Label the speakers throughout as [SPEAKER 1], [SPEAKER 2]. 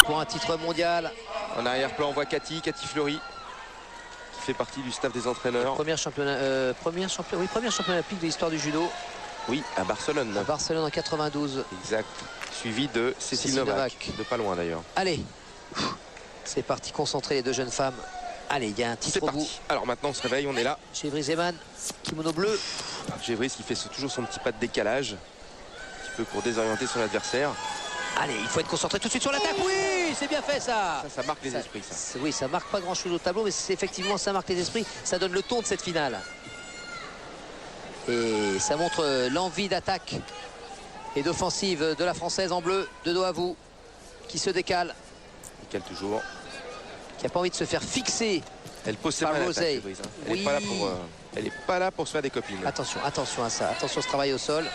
[SPEAKER 1] pour un titre mondial.
[SPEAKER 2] En arrière-plan, on voit Cathy Fleury, qui fait partie du staff des entraîneurs.
[SPEAKER 1] Première championne olympique de l'histoire du judo.
[SPEAKER 2] Oui, à Barcelone.
[SPEAKER 1] À Barcelone en 92.
[SPEAKER 2] Exact. Suivi de Cécile Novak. De pas loin d'ailleurs.
[SPEAKER 1] Allez, c'est parti, concentrer les deux jeunes femmes. Allez, il y a un titre au bout.
[SPEAKER 2] Alors maintenant on se réveille, on est là.
[SPEAKER 1] Gévry Zeman, kimono bleu.
[SPEAKER 2] Gévry qui fait toujours son petit pas de décalage, un petit peu pour désorienter son adversaire.
[SPEAKER 1] Allez, il faut être concentré tout de suite sur l'attaque. Oui, c'est bien fait ça.
[SPEAKER 2] Ça marque les esprits ça.
[SPEAKER 1] Oui, ça marque pas grand chose au tableau, mais effectivement ça marque les esprits. Ça donne le ton de cette finale. Et ça montre l'envie d'attaque et d'offensive de la Française en bleu, de dos à vous, qui se décale.
[SPEAKER 2] Décale toujours.
[SPEAKER 1] Qui n'a pas envie de se faire fixer.
[SPEAKER 2] Elle pose ses mains à l'attaque, Gévry, hein. Elle n'est pas là pour se faire des copines.
[SPEAKER 1] Attention à ça. Attention à ce travail au sol.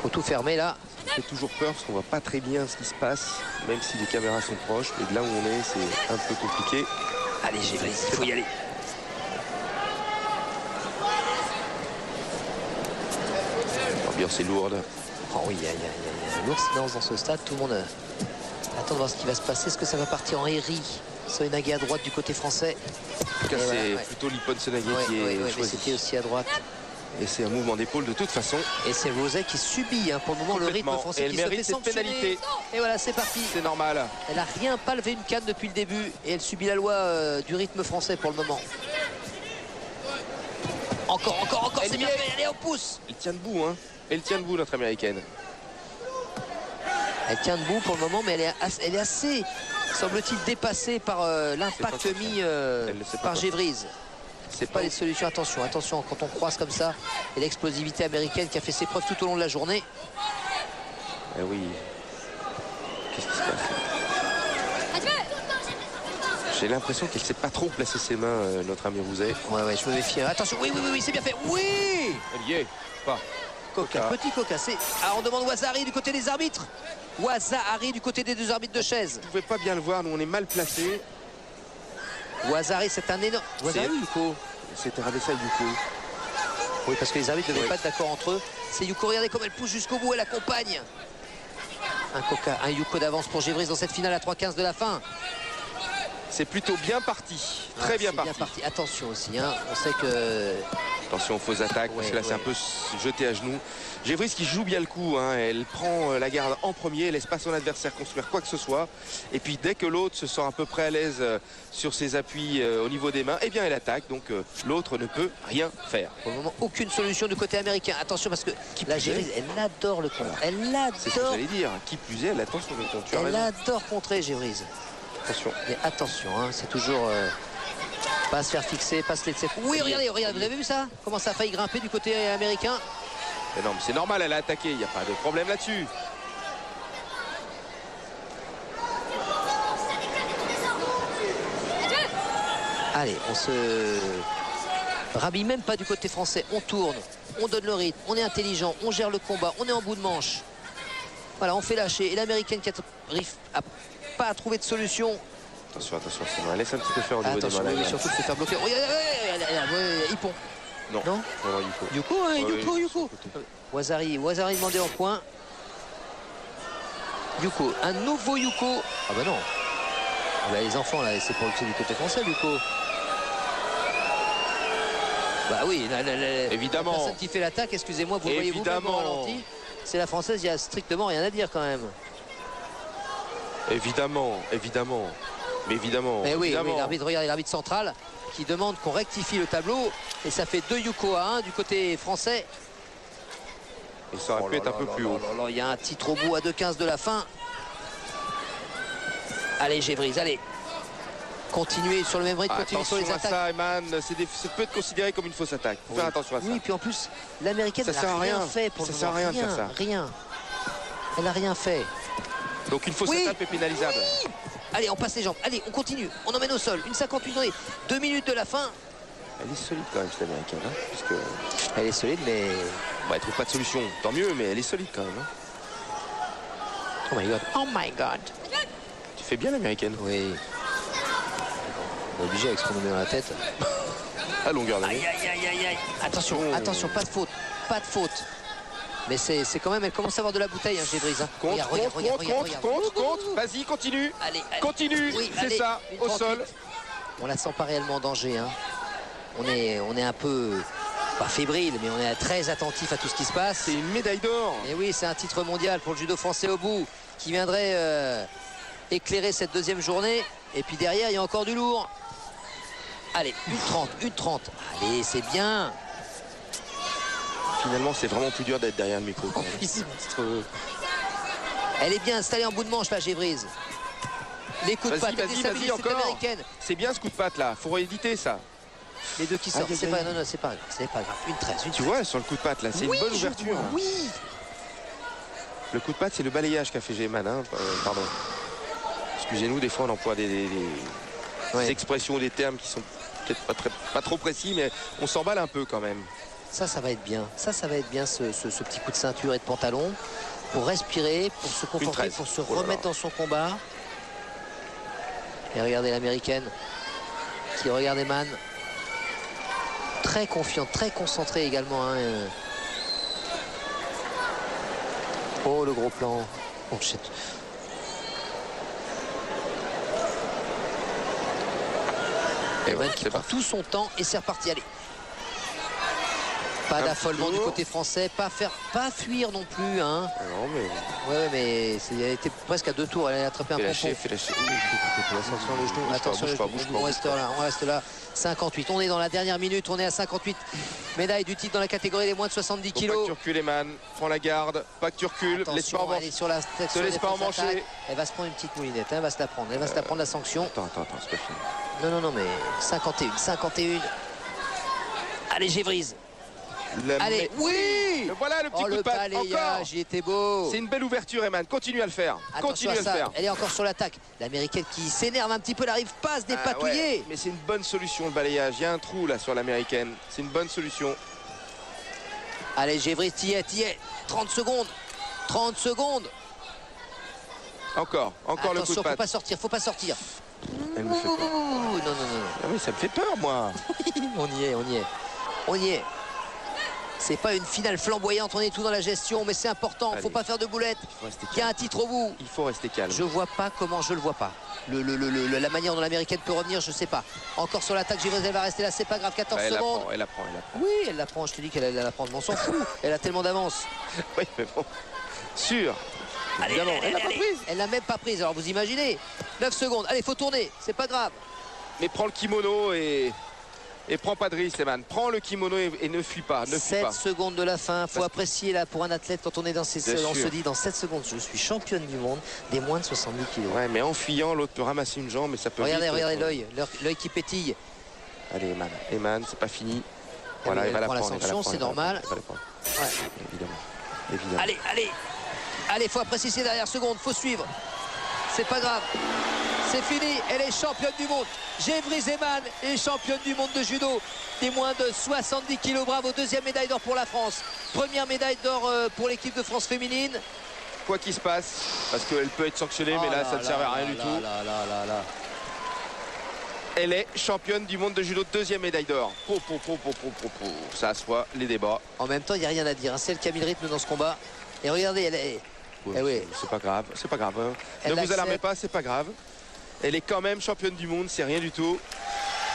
[SPEAKER 1] Faut tout fermer là.
[SPEAKER 2] Ça fait toujours peur parce qu'on voit pas très bien ce qui se passe, même si les caméras sont proches. Et de là où on est, c'est un peu compliqué.
[SPEAKER 1] Allez, Gévry, il faut y aller.
[SPEAKER 2] L'ambiance est lourde.
[SPEAKER 1] Oh oui, il y a une lourde silence dans ce stade. Tout le monde attend de voir ce qui va se passer. Est-ce que ça va partir en héri? Soenagé à droite du côté français.
[SPEAKER 2] En tout cas, c'est plutôt Lipon Soenagé qui est choisi.
[SPEAKER 1] C'était aussi à droite.
[SPEAKER 2] Et c'est un mouvement d'épaule de toute façon.
[SPEAKER 1] Et c'est Rosé qui subit pour le moment le rythme français.
[SPEAKER 2] Et elle mérite cette pénalité.
[SPEAKER 1] Et voilà, c'est parti.
[SPEAKER 2] C'est normal.
[SPEAKER 1] Elle n'a rien pas levé une canne depuis le début. Et elle subit la loi du rythme français pour le moment. Encore, c'est bien fait. Allez, on pousse.
[SPEAKER 2] Elle tient debout, hein. Elle tient debout, notre américaine.
[SPEAKER 1] Elle tient debout pour le moment, mais elle est assez, semble-t-il, dépassée par l'impact mis par Gévry. C'est pas les solutions. Attention, quand on croise comme ça, et l'explosivité américaine qui a fait ses preuves tout au long de la journée.
[SPEAKER 2] Eh oui. Qu'est-ce qui se passe là? J'ai l'impression qu'elle sait pas trop placer ses mains, notre ami Rouzet.
[SPEAKER 1] Ouais, je me méfie. Attention, oui, c'est bien fait. Oui.
[SPEAKER 2] Elle y est. Pas.
[SPEAKER 1] Coca. Petit Coca. Alors on demande Ouazari du côté des arbitres. Ouazari du côté des deux arbitres de chaise.
[SPEAKER 2] Vous pouvez pas bien le voir, nous on est mal placés.
[SPEAKER 1] Ouazari, c'est un énorme.
[SPEAKER 2] Ouazari ou Yuko? C'était Radessa Yuko.
[SPEAKER 1] Oui, parce que les arbitres ne devaient pas être d'accord entre eux. C'est Yuko, regardez comme elle pousse jusqu'au bout, elle accompagne. Un Yuko d'avance pour Gévry dans cette finale à 3:15 de la fin.
[SPEAKER 2] C'est plutôt bien parti, très bien parti.
[SPEAKER 1] Attention aussi, hein. On sait que...
[SPEAKER 2] Attention aux fausses attaques, parce que là c'est un peu jeté à genoux. Gévry qui joue bien le coup, hein. Elle prend la garde en premier, elle laisse pas son adversaire construire quoi que ce soit. Et puis dès que l'autre se sent à peu près à l'aise sur ses appuis au niveau des mains, eh bien elle attaque, donc l'autre ne peut rien faire.
[SPEAKER 1] Pour le moment, aucune solution du côté américain. Attention parce que la Gévry, elle adore le contre. Elle adore.
[SPEAKER 2] C'est ce que j'allais dire, qui plus est, elle attend sur le contre.
[SPEAKER 1] Elle adore contrer Gévry.
[SPEAKER 2] Attention.
[SPEAKER 1] Mais attention, hein, c'est toujours pas se faire fixer, pas se laisser. Oui, regardez, vous avez vu ça? Comment ça a failli grimper du côté américain?
[SPEAKER 2] Mais non, mais c'est normal, elle a attaqué, il n'y a pas de problème là-dessus.
[SPEAKER 1] Allez, on se rhabille même pas du côté français. On tourne, on donne le rythme, on est intelligent, on gère le combat, on est en bout de manche. Voilà, on fait lâcher. Et l'américaine qui arrive pas à trouver de solution.
[SPEAKER 2] Attention, elle laisse un petit peu faire au niveau des mains.
[SPEAKER 1] Oui, surtout se faire bloquer. Hippon.
[SPEAKER 2] Non,
[SPEAKER 1] Yuko. Ouazari demandé en point. Yuko, un nouveau Yuko. Ah bah non. Les enfants là, c'est pour le du côté français, Yuko. Bah oui,
[SPEAKER 2] évidemment.
[SPEAKER 1] La personne qui fait l'attaque, excusez-moi, vous voyez vous-même au ralenti. C'est la française, il n'y a strictement rien à dire quand même.
[SPEAKER 2] Évidemment. Mais évidemment.
[SPEAKER 1] Mais oui, l'arbitre, regardez, l'arbitre central qui demande qu'on rectifie le tableau. Et ça fait 2 Yuko à 1 du côté français.
[SPEAKER 2] Et ça aurait pu être un peu plus haut.
[SPEAKER 1] Il y a un titre au bout à 2:15 de la fin. Allez, Gévry, allez. Continuez sur le même rythme, continuez sur les attaques.
[SPEAKER 2] Ça, Eman, ça peut être considéré comme une fausse attaque. Faut faire attention à ça.
[SPEAKER 1] Oui, puis en plus, l'américaine n'a rien fait pour le moment.
[SPEAKER 2] Ça sert à rien de faire ça.
[SPEAKER 1] Rien. Elle n'a rien fait.
[SPEAKER 2] Donc une fausse attaque est pénalisable.
[SPEAKER 1] Oui. Allez, on passe les jambes. Allez, on continue. On emmène au sol. Une 58 journée. 2 minutes de la fin.
[SPEAKER 2] Elle est solide quand même, cette américaine. Hein, puisque...
[SPEAKER 1] Elle est solide, mais...
[SPEAKER 2] Bah, elle trouve pas de solution. Tant mieux, mais elle est solide quand même. Hein.
[SPEAKER 1] Oh my god. Oh my god.
[SPEAKER 2] Tu fais bien l'américaine.
[SPEAKER 1] Oui. On est obligé avec ce qu'on nous met dans la tête.
[SPEAKER 2] À longueur d'année.
[SPEAKER 1] Aïe. Attention, pas de faute. Mais c'est quand même, elle commence à avoir de la bouteille, hein, Gévrise. Hein.
[SPEAKER 2] Compte. Vas-y, continue.
[SPEAKER 1] Allez.
[SPEAKER 2] Continue,
[SPEAKER 1] Oui,
[SPEAKER 2] c'est ça, au
[SPEAKER 1] 38.
[SPEAKER 2] sol.
[SPEAKER 1] On la sent pas réellement en danger. Hein. On est un peu, pas fébrile, mais on est très attentif à tout ce qui se passe.
[SPEAKER 2] C'est une médaille d'or.
[SPEAKER 1] Et oui, c'est un titre mondial pour le judo français au bout, qui viendrait éclairer cette deuxième journée. Et puis derrière, il y a encore du lourd. Allez, 1,30. Allez, c'est bien.
[SPEAKER 2] Finalement, c'est vraiment plus dur d'être derrière le micro.
[SPEAKER 1] Elle est bien installée en bout de manche, la Gévrise. Les coups de patte,
[SPEAKER 2] vas-y, encore.
[SPEAKER 1] américaine.
[SPEAKER 2] C'est bien ce coup de patte là, faut rééditer ça.
[SPEAKER 1] Les deux qui sortent, c'est pas, non, c'est pas grave. 1,13.
[SPEAKER 2] Tu vois, sur le coup de patte là, c'est une bonne ouverture.
[SPEAKER 1] Oui.
[SPEAKER 2] Le coup de patte, c'est le balayage qu'a fait Géman. Hein. Pardon. Excusez-nous, des fois on emploie des expressions, des termes qui sont peut-être pas trop précis, mais on s'emballe un peu quand même.
[SPEAKER 1] Ça va être bien. Ça va être bien, ce petit coup de ceinture et de pantalon. Pour respirer, pour se conforter, pour se remettre dans son combat. Et regardez l'américaine qui regarde Eman. Très confiante, très concentrée également. Hein. Oh, le gros plan. Oh, shit. Eman qui prend tout son temps et c'est reparti. Allez. Pas d'affolement du côté français, pas fuir non plus. Hein.
[SPEAKER 2] Non, mais...
[SPEAKER 1] Ouais, mais elle était presque à 2 tours, elle a attrapé un pompon.
[SPEAKER 2] Fais lâcher.
[SPEAKER 1] Attention le genou, attention le genou. On reste là. 58, on est dans la dernière minute, on est à 58. Médaille du titre dans la catégorie des moins de 70 kilos.
[SPEAKER 2] Pas que tu recules, Eman. Prends la garde, pas que tu recules.
[SPEAKER 1] Attention, elle est sur la
[SPEAKER 2] te laisse pas en mancher.
[SPEAKER 1] Elle va se prendre une petite moulinette, elle va se la prendre. Elle va se la prendre la sanction.
[SPEAKER 2] Attends, c'est pas fini.
[SPEAKER 1] Non, mais 51. Allez, Gévrise. Allez, oui.
[SPEAKER 2] Voilà le petit coup de patte.
[SPEAKER 1] Balayage, il était beau.
[SPEAKER 2] C'est une belle ouverture, Eman. Continue à le faire. Continue à le faire.
[SPEAKER 1] Elle est encore sur l'attaque. L'américaine qui s'énerve un petit peu, elle n'arrive pas à se dépatouiller.
[SPEAKER 2] Ouais, mais c'est une bonne solution le balayage. Il y a un trou là sur l'américaine. C'est une bonne solution.
[SPEAKER 1] Allez, Gévrise, t'y es. 30 secondes.
[SPEAKER 2] Encore le coup de patte.
[SPEAKER 1] Faut pas sortir.
[SPEAKER 2] Elle me fait peur.
[SPEAKER 1] Non.
[SPEAKER 2] Ah oui, ça me fait peur, moi.
[SPEAKER 1] On y est. C'est pas une finale flamboyante, on est tout dans la gestion, mais c'est important, faut pas faire de boulettes. Il y a un titre au bout.
[SPEAKER 2] Il faut rester calme.
[SPEAKER 1] Je vois pas comment, je le vois pas. La manière dont l'américaine peut revenir, je sais pas. Encore sur l'attaque, Gévrise, elle va rester là, c'est pas grave, 14 secondes.
[SPEAKER 2] Elle apprend.
[SPEAKER 1] Oui, elle l'apprend, je te dis qu'elle allait l'apprendre, mais on s'en fout. Elle a tellement d'avance.
[SPEAKER 2] Oui, mais bon, sûr.
[SPEAKER 1] Allez, elle l'a pas prise. Elle l'a même pas prise, alors vous imaginez. 9 secondes, allez, faut tourner, c'est pas grave.
[SPEAKER 2] Mais prends le kimono et prends pas de risque, Eman. Prends le kimono et ne fuis pas.
[SPEAKER 1] 7 secondes de la fin. Faut apprécier là pour un athlète quand on est dans ces. On se dit dans 7 secondes, je suis championne du monde des moins de 70 kilos.
[SPEAKER 2] Ouais, mais en fuyant, l'autre peut ramasser une jambe et ça peut.
[SPEAKER 1] Regardez l'œil qui pétille.
[SPEAKER 2] Allez, Eman, c'est pas fini. Voilà,
[SPEAKER 1] elle va prendre la sanction, c'est normal.
[SPEAKER 2] Ouais. Évidemment.
[SPEAKER 1] Allez, faut apprécier ces dernières secondes, faut suivre. C'est pas grave. C'est fini, elle est championne du monde. Gévrise Eman est championne du monde de judo des moins de 70 kilos. Bravo, deuxième médaille d'or pour la France. Première médaille d'or pour l'équipe de France féminine.
[SPEAKER 2] Quoi qu'il se passe, parce qu'elle peut être sanctionnée, mais là, ça ne servait à rien du tout. Elle est championne du monde de judo, deuxième médaille d'or. Ça assoit les débats.
[SPEAKER 1] En même temps, il n'y a rien à dire. C'est elle qui a mis le rythme dans ce combat. Et regardez, elle est...
[SPEAKER 2] C'est pas grave, hein. Ne vous alarmez pas, c'est pas grave. Elle est quand même championne du monde, c'est rien du tout.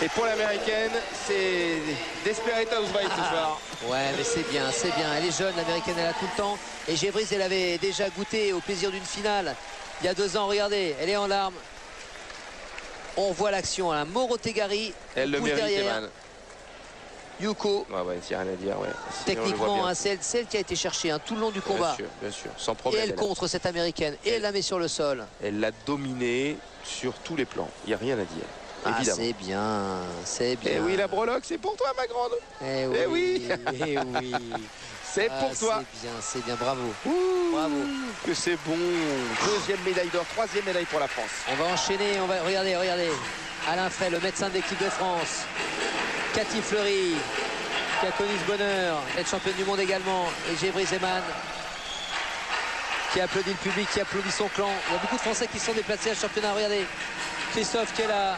[SPEAKER 2] Et pour l'américaine, c'est Desperate Housewives ce soir.
[SPEAKER 1] Ouais, mais c'est bien. Elle est jeune, l'américaine, elle a tout le temps. Et Gévrise, elle avait déjà goûté au plaisir d'une finale il y a 2 ans. Regardez, elle est en larmes. On voit l'action, hein. Moro Tegari.
[SPEAKER 2] Elle le mérite, Eman.
[SPEAKER 1] Yuko.
[SPEAKER 2] Ouais, c'est rien à dire. Ouais.
[SPEAKER 1] Techniquement, hein, c'est elle qui a été cherchée tout le long du combat.
[SPEAKER 2] Bien sûr, sans problème.
[SPEAKER 1] Et elle contre cette américaine. Et elle la met sur le sol.
[SPEAKER 2] Elle l'a dominée sur tous les plans. Il n'y a rien à dire. Évidemment.
[SPEAKER 1] C'est bien.
[SPEAKER 2] Et oui, la breloque, c'est pour toi, ma grande.
[SPEAKER 1] Eh oui.
[SPEAKER 2] C'est pour toi.
[SPEAKER 1] C'est bien, bravo.
[SPEAKER 2] Bravo. Que c'est bon. Deuxième médaille d'or, troisième médaille pour la France.
[SPEAKER 1] On va enchaîner, regardez. Alain Frey, le médecin de l'équipe de France. Cathy Fleury, qui a connu ce bonheur d'être championne du monde également. Et Gévrise Eman, qui applaudit le public, qui applaudit son clan. Il y a beaucoup de Français qui sont déplacés à ce championnat. Regardez, Christophe qui est là,